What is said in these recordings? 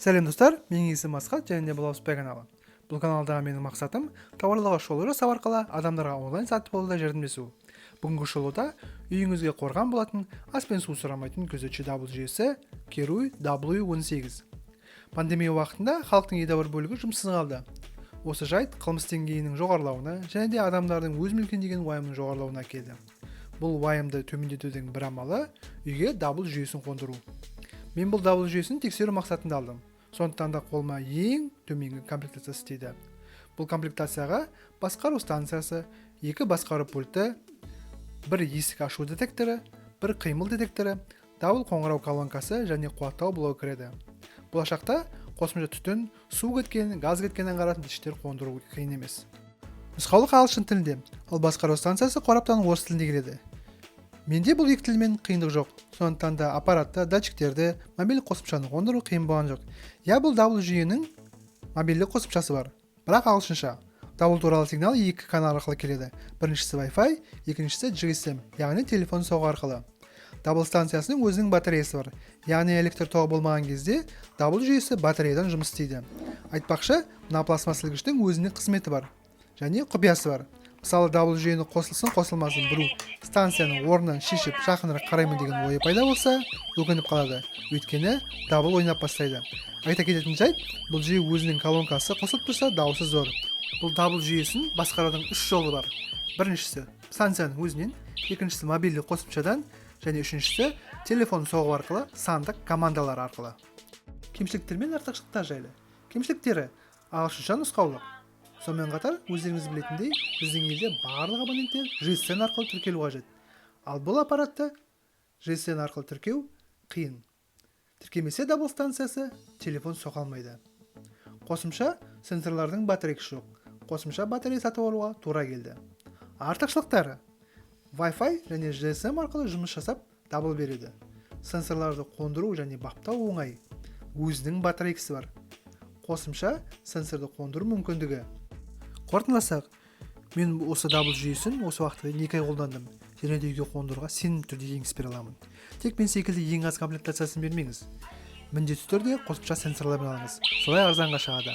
Сәлем достар, менің есімім Асхат және де бұл ауыспай каналы. Бұл каналдағы менің мақсатым тауарларға шолу жасау арқылы адамдарға онлайн сатып алуда жәрдемдесу. Бүгінгі шолуда үйіңізге қорған болатын ас пен су сұрамайтын күзетші дабыл жүйесі Kiruy W18. Пандемия уақытында халықтың едәуір бөлігі жұмыссыз қалды. Осы жайт қылмыс деңгейінің жоғарылауына және де адамдардың өз мүлкін деген уайымның жоғарылауына әкелді. Бұл уайымды төмендетудің бір амалы үйге дабыл жүйесін қондыру. Мен бұл дабыл жүйесін тексеру мақсатында алдым. Сондықтан да қолыма ең төменгі комплектациясы тиді. Бұл комплектацияға басқару станциясы, 2 басқару пульті, 1 есік ашу детекторы, 1 қимыл детекторы, дабыл қоңырау колонкасы және қуаттау блогы кіреді. Болашақта қосымша түтін, су кеткен, газ кеткен аңғаратын іштер қондыру қиын емес. Нұсқаулық ағылшын тілінде, ал басқару станциясы қораптан орыс тілінде келеді. Менде бұл екі тілмен қиындық жоқ. Сондықтан да аппаратты, датчиктерді, мобильді қосымшаны қондыру қиын болған жоқ. Бұл дабыл жүйенің мобильді қосымшасы бар, бірақ ағылшынша. Дабыл туралы сигнал 2 канал арқылы келеді. Біріншісі Wi-Fi, екіншісі GSM, яғни телефон соғу арқылы. Дабыл станциясының өзінің батареясы бар. Яғни электр тоғы болмаған кезде дабыл жүйесі батареядан жұмыс істейді. Айтпақшы, мына пластмасс ілгіштің өзінің қызметі бар және құпиясы бар. Мысалы, дабыл жүйені қосылсын қосылмасын біру станцияның орнынан шешіп жақынырақ қараймын деген ойы пайда болса, өкініп қалады. Өйткені дабыл ойнап бастайды. Айта кететін жайт, бұл жүйе өзінің колонкасы қосылып тұрса, дауысы зор. Бұл дабыл жүйесін басқарудың 3 жолы бар. Біріншісі станцияның өзінен, екіншісі мобильді қосымшадан және үшіншісі телефон соғу арқылы, сандық командалар арқылы. Кемшіліктер мен артықшылықтар жайлы. Кемшіліктері ағылшынша нұсқаулық. Сонымен қатар, өздеріңіз білетіндей, біздің елде барлық абоненттер GSM арқылы тіркелу қажет. Ал бұл аппаратты GSM арқылы тіркеу қиын. Тіркемесе дабыл станциясы телефон соға алмайды. Қосымша сенсорлардың батарейкасы жоқ. Қосымша батарея сатып алуға тура келді. Артықшылықтары: Wi-Fi және GSM арқылы жұмыс жасап, дабыл береді. Сенсорларды қондыру және баптау оңай. Өзінің батарейкасы бар. Қосымша сенсорды қондыру мүмкіндігі. Қорытындыласақ, мен осы дабыл жүйесін осы уақытта 2 ай қолдандым. Және де үйге қондыруға сенімді түрде кеңес бере аламын. Тек мен секілді ең аз комплектациясын бермеңіз. Міндетті түрде қосымша сенсорлармен алыңыз. Солай арзанға шығады.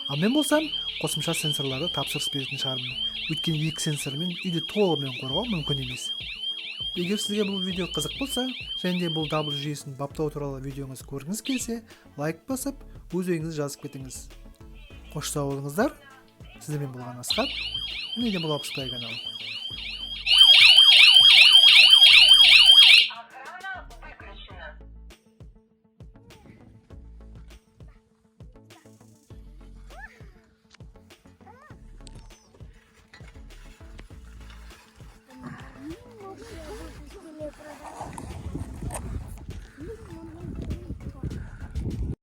Ал мен болсам, қосымша сенсорларды тапсырыс беретін шығармын. Өйткені 2 сенсормен үйді толығымен қорғау мүмкін емес. Егер сізге бұл видео қызық болса, және де бұл дабыл жүйесін баптау туралы видеоңыз көргіңіз келсе, лайк басып, өз ойыңызды жазып кетіңіз. Қош сау болыңыздар. Сіздермен болған Асхат, және де бұл ауыспай каналы.